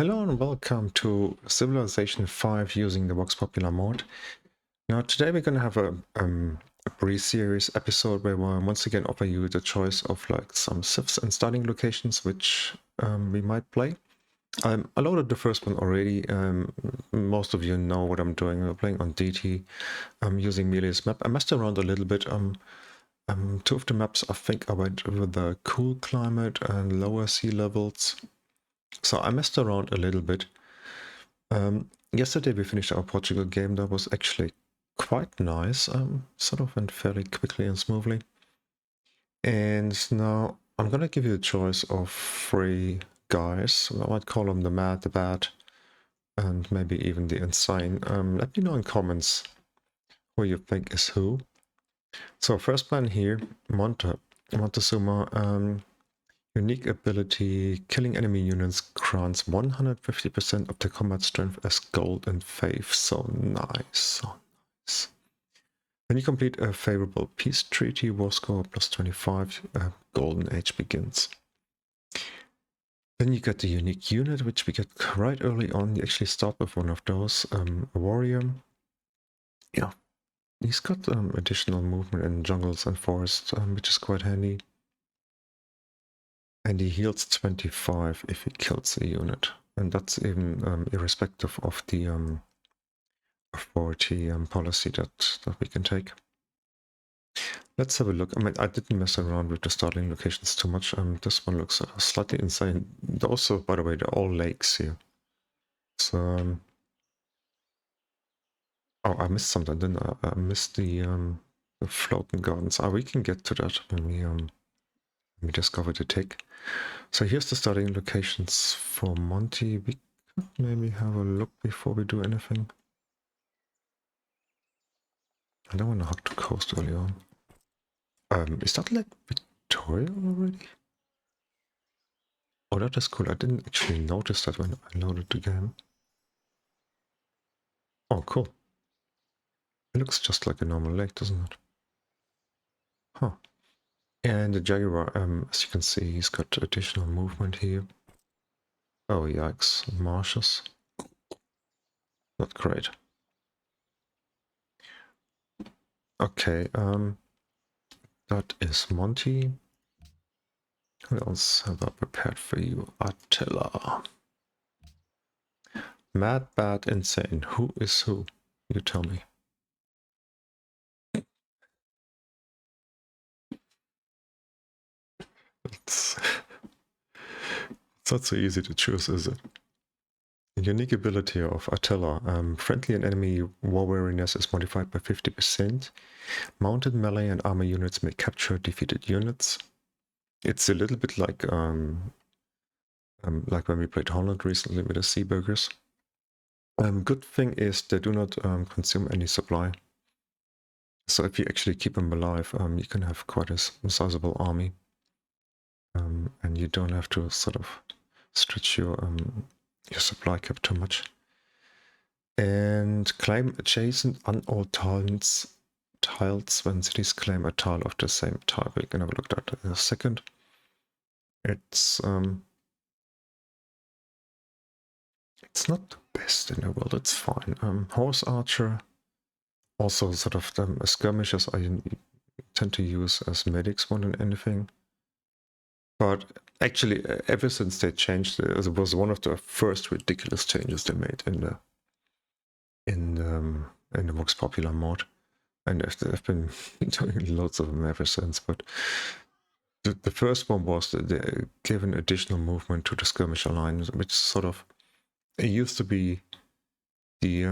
Hello and welcome to Civilization 5 using the VoxPopuli mod. Now today we're going to have a pre-series episode where we'll once again offer you the choice of like some civs and starting locations which we might play. I loaded the first one already. Most of you know what I'm doing. We're playing on DT. I'm using Meli's map. I messed around a little bit. Two of the maps I think I went with the cool climate and lower sea levels. So I messed around a little bit. Yesterday we finished our Portugal game. That was actually quite nice. Sort of went fairly quickly and smoothly. And now I'm gonna give you a choice of three guys. I might call them the mad, the bad, and maybe even the insane. Let me know in comments who you think is who. So first man here, Montezuma. Unique ability, killing enemy units grants 150% of the combat strength as gold and faith. So nice, so nice. When you complete a favorable peace treaty, war score plus 25, golden age begins. Then you get the unique unit, which we get right early on. You actually start with one of those, a warrior. Yeah, he's got additional movement in jungles and forests, which is quite handy. And he heals 25 if he kills a unit. And that's even irrespective of the authority policy that we can take. Let's have a look. I mean, I didn't mess around with the starting locations too much. This one looks slightly insane. Also, by the way, they're all lakes here. So, oh, I missed something, didn't I? I missed the floating gardens. We can get to that when we discover the tick. So here's the starting locations for Monty. We could maybe have a look before we do anything. I don't want to hug the coast early on. Is that like Victoria already? Oh, that is cool. I didn't actually notice that when I loaded the game. Oh, cool. It looks just like a normal lake, doesn't it? Huh. And the Jaguar, as you can see, he's got additional movement here. Oh, yikes. Marshes. Not great. Okay, that is Monty. What else have I prepared for you? Attila. Mad, bad, insane. Who is who? You tell me. It's not so easy to choose, is it? The unique ability of Attila. Friendly and enemy war weariness is modified by 50%. Mounted melee and armor units may capture defeated units. It's a little bit like when we played Holland recently with the Sea Burgers. Good thing is they do not consume any supply. So if you actually keep them alive, you can have quite a sizable army. And you don't have to sort of stretch your supply cap too much. And claim adjacent unowned tiles when cities claim a tile of the same type. We can have a look at that in a second. It's not the best in the world, it's fine. Horse archer, also sort of skirmishers I tend to use as medics more than anything. But actually, ever since they changed, it was one of the first ridiculous changes they made in the VoxPopuli mod, and they've been doing lots of them ever since. But the first one was that they gave an additional movement to the skirmisher line, which sort of it used to be the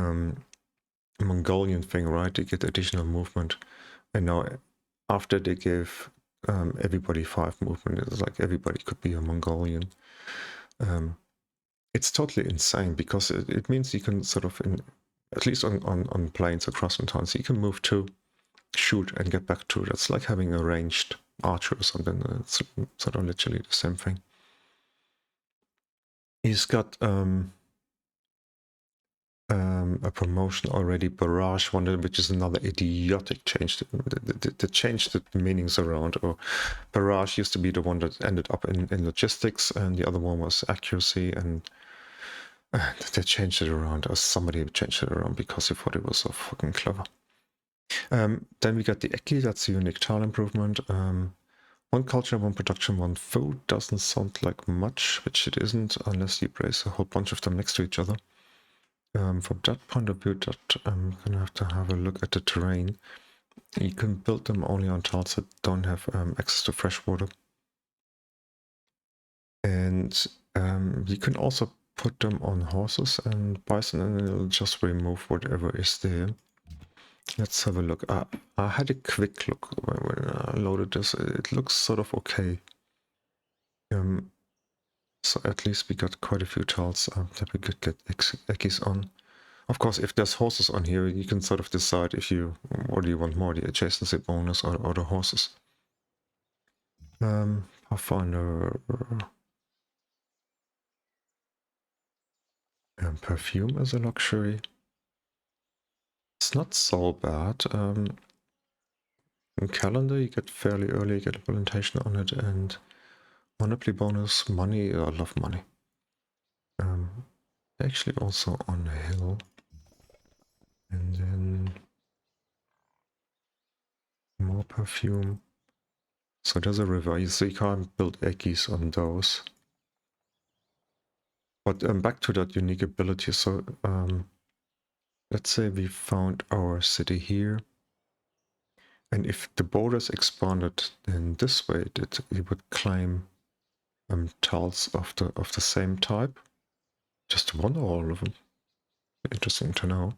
Mongolian thing, right? They get additional movement, and now after they gave everybody 5 movement, it's like everybody could be a Mongolian. It's totally insane because it means you can sort of, at least on planes across mountains, you can move to, shoot, and get back to. That's like having a ranged archer or something. It's sort of literally the same thing. He's got a promotion already, barrage one, which is another idiotic change. They changed the meanings around. Or barrage used to be the one that ended up in logistics, and the other one was accuracy. And They changed it around, or somebody changed it around because he thought it was so fucking clever. Then we got the Eki, that's a unique tile improvement. One culture, one production, one food doesn't sound like much, which it isn't unless you place a whole bunch of them next to each other. From that point of view, that I'm gonna have to have a look at the terrain. You can build them only on tiles that don't have access to fresh water. And you can also put them on horses and bison, and it'll just remove whatever is there. Let's have a look. I had a quick look when I loaded this. It looks sort of okay. So at least we got quite a few tiles that we could get Ekis on. Of course, if there's horses on here, you can sort of decide if you, what do you want more, the adjacency bonus or the horses. Pathfinder. Perfume is a luxury. It's not so bad. In calendar, you get fairly early, get implementation on it, and Monopoly bonus, money. I love money. Actually, also on a hill, and then more perfume. So there's a river, so you can't build Ekis on those. But back to that unique ability. So let's say we found our city here. And if the borders expanded in this way, it would claim tiles of the same type. Just one or all of them. Interesting to know.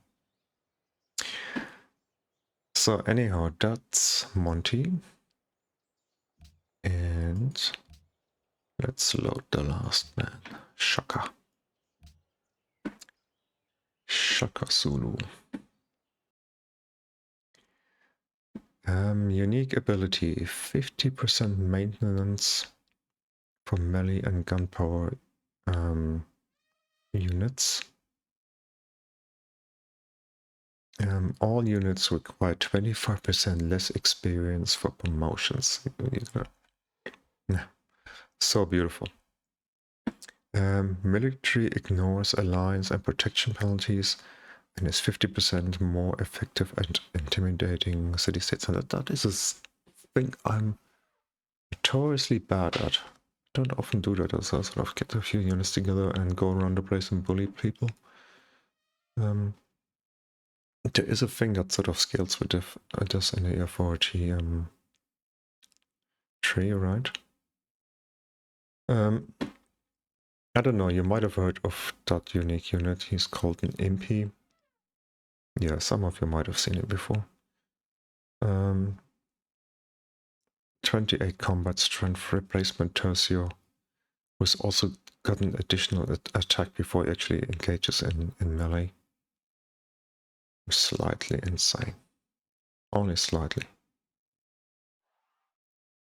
So anyhow, that's Monty. And let's load the last man. Shaka. Shaka Zulu. Unique ability, 50% maintenance for melee and gunpowder units. All units require 25% less experience for promotions. Yeah. So beautiful. Military ignores alliance and protection penalties and is 50% more effective at intimidating city-states. And that is a thing I'm notoriously bad at. I don't often do that, as I sort of get a few units together and go around the place and bully people. There is a thing that sort of scales with this in the authority tree, right? I don't know, you might have heard of that unique unit. He's called an Impy. Yeah, some of you might have seen it before. 28 combat strength replacement Tercio, who's also got an additional attack before he actually engages in melee. Slightly insane. Only slightly.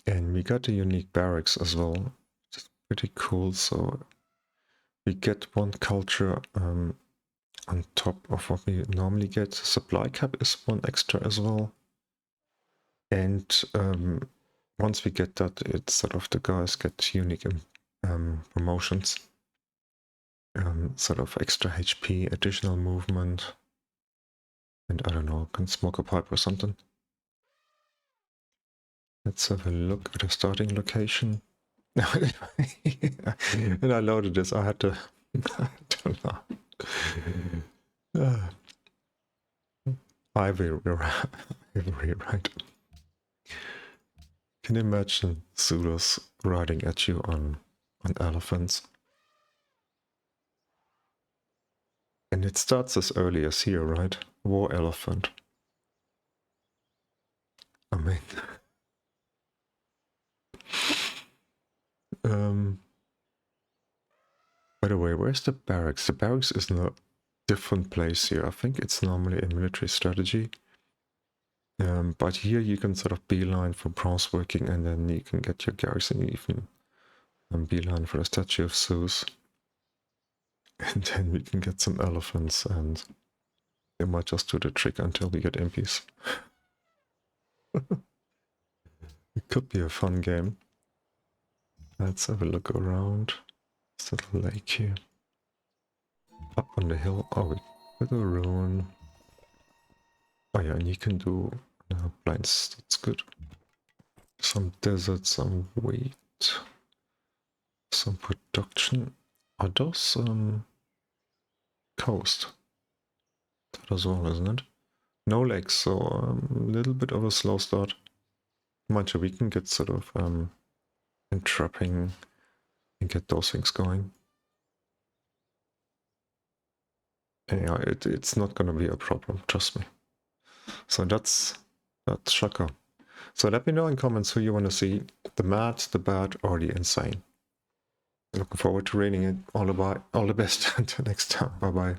And we got a unique barracks as well, which is pretty cool. So we get one culture on top of what we normally get. Supply cap is one extra as well. And once we get that, it's sort of the guys get unique promotions. Sort of extra HP, additional movement, and I don't know, can smoke a pipe or something. Let's have a look at the starting location. And I loaded this, I had to, I don't know. Ivory right. Can you imagine Zulus riding at you on elephants? And it starts as early as here, right? War elephant. I mean... by the way, where's the barracks? The barracks is in a different place here. I think it's normally a military strategy. But here you can sort of beeline for bronze working, and then you can get your garrison even beeline for the statue of Zeus. And then we can get some elephants, and they might just do the trick until we get impies. It could be a fun game. Let's have a look around. This little lake here. Up on the hill. Oh, we could do a rune. Oh yeah, and you can do blinds. That's good. Some desert, some wheat, some production. Are those coast? That as well, isn't it? No legs, so a little bit of a slow start. Mind you, we can get sort of entrapping and get those things going. Yeah, it's not gonna be a problem, trust me. So that's Shaka. So let me know in comments who you want to see, the mad, the bad, or the insane. Looking forward to reading it. All the best. Until next time. Bye bye.